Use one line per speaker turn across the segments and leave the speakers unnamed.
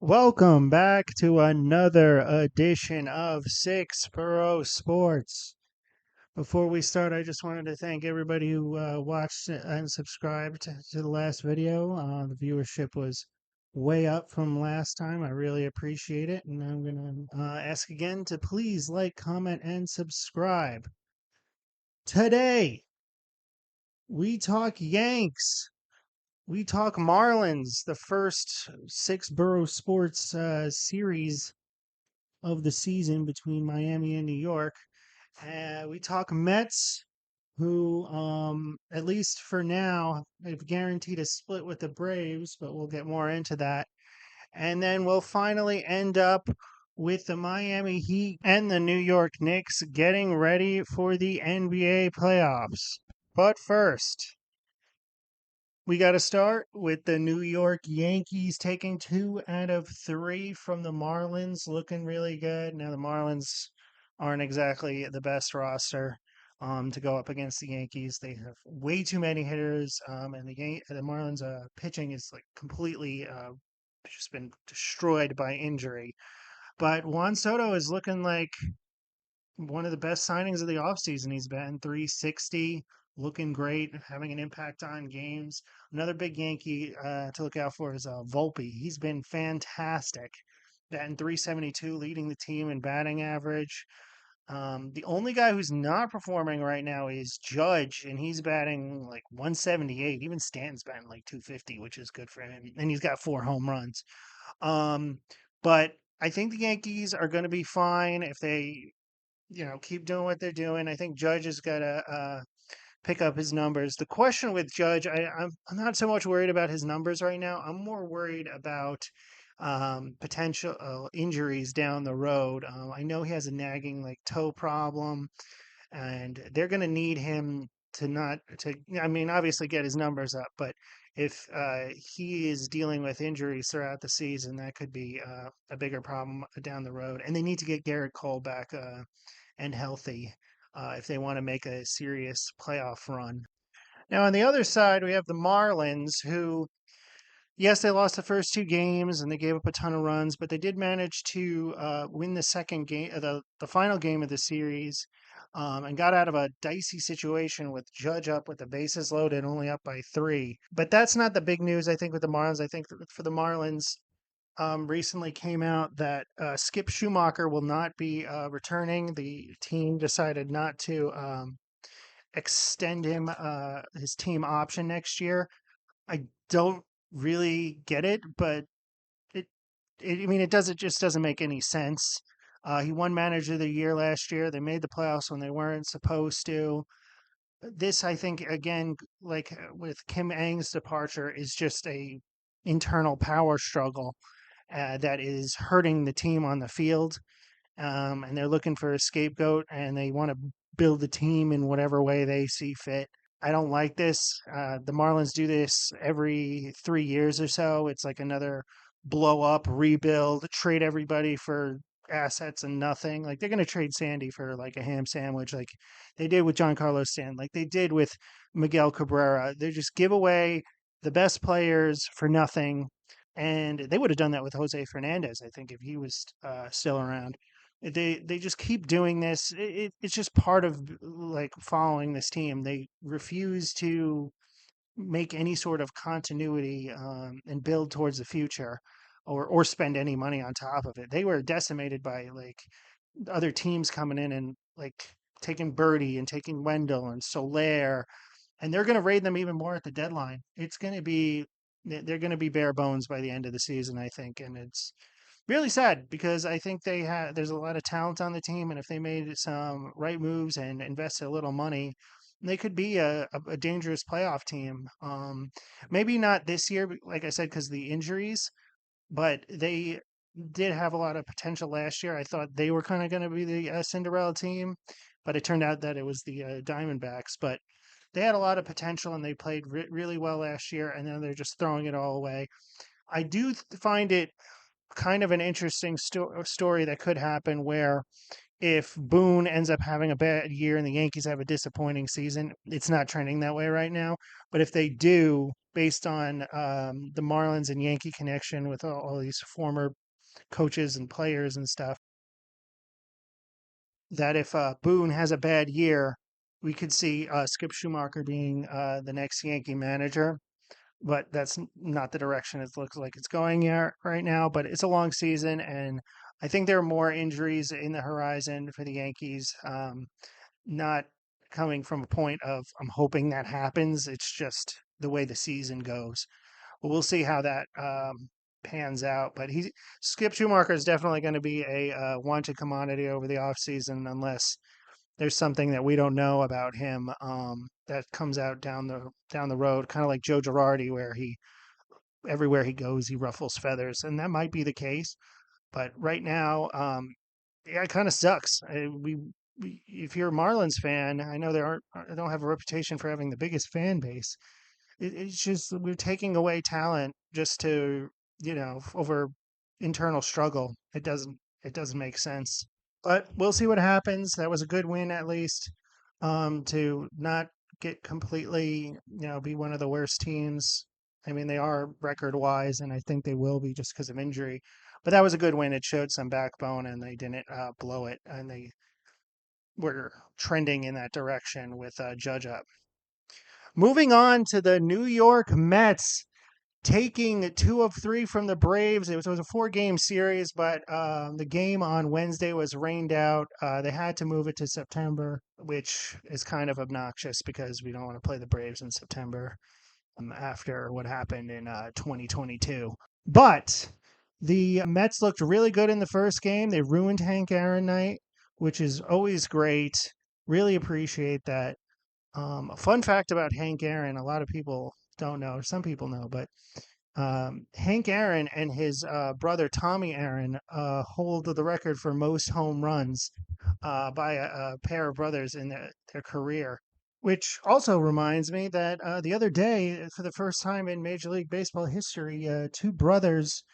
Welcome back to another edition of Six Borough Sports. Before we start, I just wanted to thank everybody who watched and subscribed to the last video. The viewership was way up from last time. I really appreciate it. And I'm going to ask again to please like, comment, and subscribe. Today, we talk Yanks. We talk Marlins, the first Six Borough Sports series of the season between Miami and New York. We talk Mets, who, at least for now, have guaranteed a split with the Braves, but we'll get more into that. And then we'll finally end up with the Miami Heat and the New York Knicks getting ready for the NBA playoffs. But first, we got to start with the New York Yankees taking 2 out of 3 from the Marlins, looking really good. Now, the Marlins aren't exactly the best roster to go up against the Yankees. They have way too many hitters, and the Marlins pitching is like completely just been destroyed by injury. But Juan Soto is looking like one of the best signings of the offseason. He's batting 360, looking great, having an impact on games. Another big Yankee to look out for is Volpe. He's been fantastic, batting 372, leading the team in batting average. The only guy who's not performing right now is Judge, and he's batting like 178. Even Stanton's batting like 250, which is good for him. And he's got 4 home runs. But I think the Yankees are going to be fine if they keep doing what they're doing. I think Judge has got to pick up his numbers. The question with Judge, I'm not so much worried about his numbers right now. I'm more worried about potential injuries down the road. I know he has a nagging like toe problem, and they're going to need him to not to. I mean, obviously get his numbers up, but if he is dealing with injuries throughout the season, that could be a bigger problem down the road. And they need to get Garrett Cole back and healthy if they want to make a serious playoff run. Now, on the other side, we have the Marlins, who, yes, they lost the first 2 games and they gave up a ton of runs, but they did manage to win the second game, the final game of the series, and got out of a dicey situation with Judge up with the bases loaded, only up by 3. But that's not the big news, I think, with the Marlins. I think for the Marlins, recently came out that Skip Schumacher will not be returning. The team decided not to extend him his team option next year. I don't really get it, but it, I mean, it just doesn't make any sense. He won Manager of the Year last year. They made the playoffs when they weren't supposed to. This, I think, again, like with Kim Ng's departure, is just a internal power struggle that is hurting the team on the field. And they're looking for a scapegoat, and they want to build the team in whatever way they see fit. I don't like this. The Marlins do this every 3 years or so. It's like another blow up, rebuild, trade everybody for assets and nothing. Like they're going to trade Sandy for like a ham sandwich, like they did with Giancarlo Stanton, like they did with Miguel Cabrera. They just give away the best players for nothing. And they would have done that with Jose Fernandez, I think, if he was still around. They just keep doing this. It's just part of like following this team. They refuse to make any sort of continuity and build towards the future, or spend any money on top of it. They were decimated by like other teams coming in and like taking Birdie and taking Wendell and Soler, and they're going to raid them even more at the deadline. It's going to be they're going to be bare bones by the end of the season, I think, and it's really sad because I think there's a lot of talent on the team, and if they made some right moves and invested a little money, they could be a dangerous playoff team. Maybe not this year, like I said, because of the injuries, but they did have a lot of potential last year. I thought they were kind of going to be the Cinderella team, but it turned out that it was the Diamondbacks. But they had a lot of potential and they played really well last year, and then they're just throwing it all away. I do find it kind of an interesting story that could happen where if Boone ends up having a bad year and the Yankees have a disappointing season, it's not trending that way right now. But if they do, based on the Marlins and Yankee connection with all these former coaches and players and stuff, that if Boone has a bad year, we could see Skip Schumacher being the next Yankee manager. But that's not the direction it looks like it's going here right now. But it's a long season, and I think there are more injuries in the horizon for the Yankees. Not coming from a point of I'm hoping that happens. It's just the way the season goes. But we'll see how that pans out. But Skip Schumacher is definitely going to be a wanted commodity over the offseason unless there's something that we don't know about him that comes out down the road, kind of like Joe Girardi, where he everywhere he goes he ruffles feathers, and that might be the case. But right now, yeah, it kind of sucks. If you're a Marlins fan, I know I don't have a reputation for having the biggest fan base. It's just we're taking away talent just to over internal struggle. It doesn't make sense. But we'll see what happens. That was a good win, at least, to not get completely, be one of the worst teams. I mean, they are record wise, and I think they will be just because of injury. But that was a good win. It showed some backbone, and they didn't blow it, and they were trending in that direction with Judge up. Moving on to the New York Mets taking two of three from the Braves. It was a four-game series, but the game on Wednesday was rained out. They had to move it to September, which is kind of obnoxious because we don't want to play the Braves in September after what happened in 2022. But the Mets looked really good in the first game. They ruined Hank Aaron night, which is always great. Really appreciate that. A fun fact about Hank Aaron, a lot of people don't know, some people know, but Hank Aaron and his brother Tommy Aaron hold the record for most home runs by a pair of brothers in their career. Which also reminds me that the other day, for the first time in Major League Baseball history, two brothers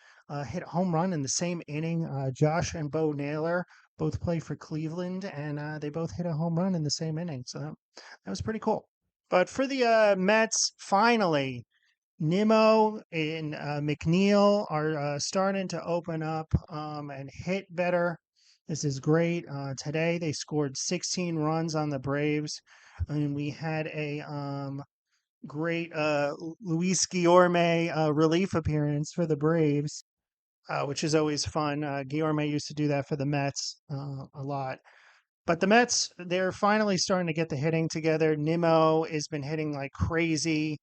hit a home run in the same inning. Josh and Bo Naylor both play for Cleveland, and they both hit a home run in the same inning. So that was pretty cool. But for the Mets, finally, Nimmo and McNeil are starting to open up and hit better. This is great. Today they scored 16 runs on the Braves, and we had a great Luis Guillorme relief appearance for the Braves, which is always fun. Guillorme used to do that for the Mets a lot. But the Mets, they're finally starting to get the hitting together. Nimmo has been hitting like crazy.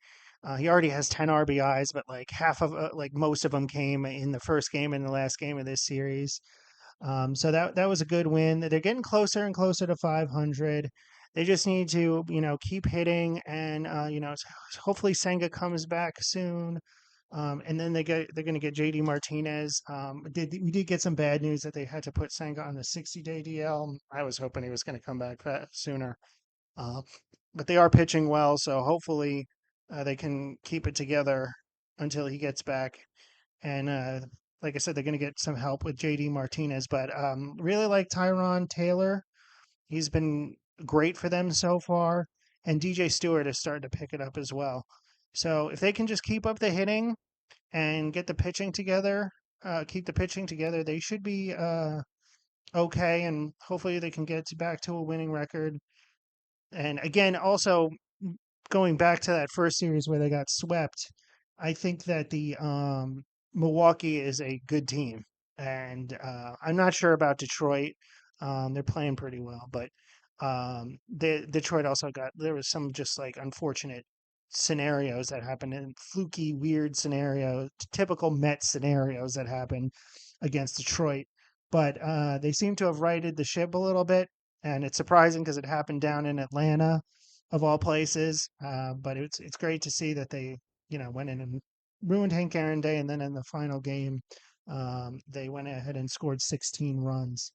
He already has 10 RBIs, but like most of them came in the first game and the last game of this series. So that was a good win. They're getting closer and closer to 500. They just need to, keep hitting, and hopefully Senga comes back soon. And then they're going to get JD Martinez. We did get some bad news that they had to put Senga on the 60-day DL. I was hoping he was going to come back sooner. Uh, but they are pitching well, so hopefully they can keep it together until he gets back. And like I said, they're going to get some help with JD Martinez. But really like Tyron Taylor. He's been great for them so far. And DJ Stewart has started to pick it up as well. So if they can just keep up the hitting and get the pitching together, keep the pitching together, they should be okay. And hopefully they can get back to a winning record. And again, also going back to that first series where they got swept, I think that the Milwaukee is a good team, and I'm not sure about Detroit. They're playing pretty well, but Detroit also there was some just like unfortunate scenarios that happened and fluky, weird scenarios, typical Mets scenarios that happen against Detroit. But they seem to have righted the ship a little bit, and it's surprising because it happened down in Atlanta of all places. But it's great to see that they went in and ruined Hank Aaron Day, and then in the final game, they went ahead and scored 16 runs.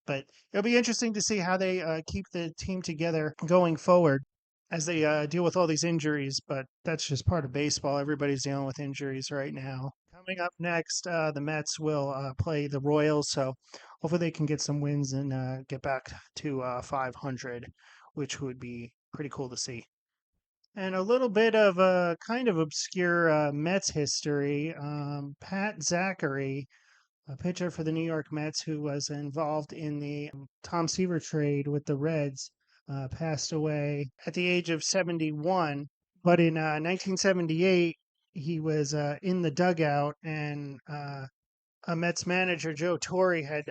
But it'll be interesting to see how they keep the team together going forward. as they deal with all these injuries, but that's just part of baseball. Everybody's dealing with injuries right now. Coming up next, the Mets will play the Royals, so hopefully they can get some wins and get back to 500, which would be pretty cool to see. And a little bit of a kind of obscure Mets history. Pat Zachary, a pitcher for the New York Mets who was involved in the Tom Seaver trade with the Reds, passed away at the age of 71. But in 1978, he was in the dugout, and a Mets manager, Joe Torre, had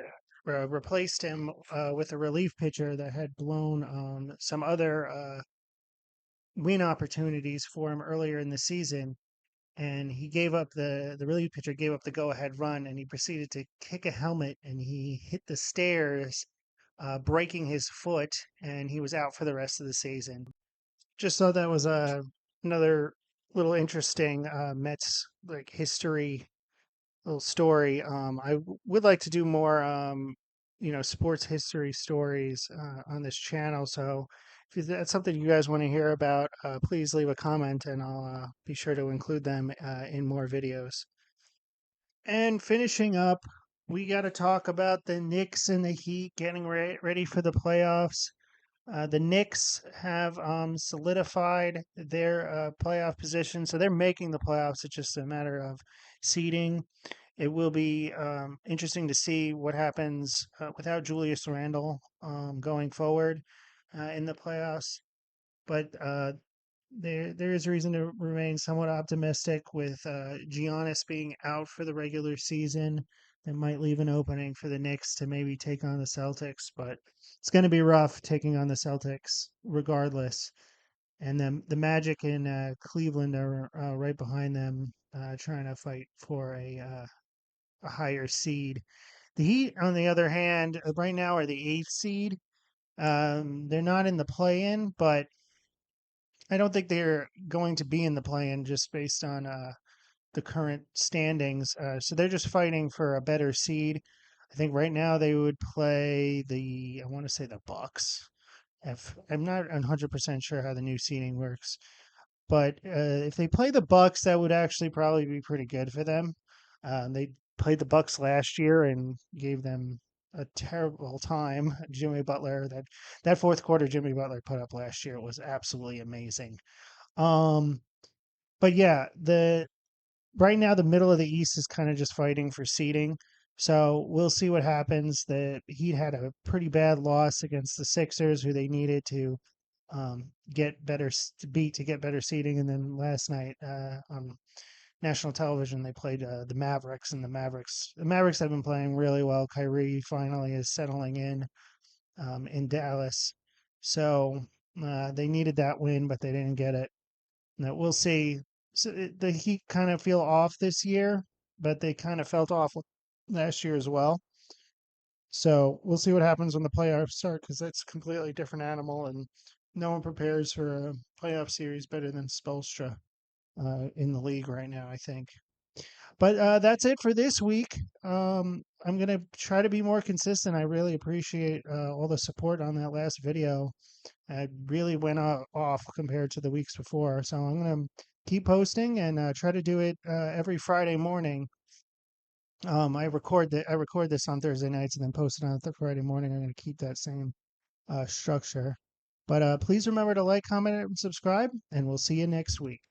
replaced him with a relief pitcher that had blown some other win opportunities for him earlier in the season. And he gave up the relief pitcher gave up the go ahead run, and he proceeded to kick a helmet, and he hit the stairs, breaking his foot, and he was out for the rest of the season. Just thought that was another little interesting Mets like history little story. Would like to do more, sports history stories on this channel. So if that's something you guys want to hear about, please leave a comment and I'll be sure to include them in more videos. And finishing up, we got to talk about the Knicks and the Heat getting ready for the playoffs. The Knicks have solidified their playoff position, so they're making the playoffs. It's just a matter of seeding. It will be interesting to see what happens without Julius Randle going forward in the playoffs. But there is reason to remain somewhat optimistic with Giannis being out for the regular season. That might leave an opening for the Knicks to maybe take on the Celtics, but it's going to be rough taking on the Celtics regardless. And then the Magic in Cleveland are right behind them, trying to fight for a higher seed. The Heat, on the other hand, right now are the eighth seed. They're not in the play-in, but I don't think they're going to be in the play-in just based on the current standings. So they're just fighting for a better seed. I think right now they would play I want to say the Bucks. If I'm not 100% sure how the new seeding works, but if they play the Bucks, that would actually probably be pretty good for them. They played the Bucks last year and gave them a terrible time. Jimmy Butler, that fourth quarter Jimmy Butler put up last year was absolutely amazing. Um, but yeah, the right now the middle of the East is kind of just fighting for seeding. So we'll see what happens. The Heat had a pretty bad loss against the Sixers, who they needed to get better to beat to get better seeding. And then last night on national television, they played the Mavericks, and the Mavericks have been playing really well. Kyrie finally is settling in Dallas, so they needed that win, but they didn't get it. Now we'll see. So the Heat kind of feel off this year, but they kind of felt off last year as well. So we'll see what happens when the playoffs start, because that's a completely different animal, and no one prepares for a playoff series better than Spolstra in the league right now, I think. But that's it for this week. I'm going to try to be more consistent. I really appreciate all the support on that last video. I really went off compared to the weeks before. So I'm going to keep posting and try to do it every Friday morning. I record this on Thursday nights and then post it on Friday morning. I'm going to keep that same structure. But please remember to like, comment, and subscribe, and we'll see you next week.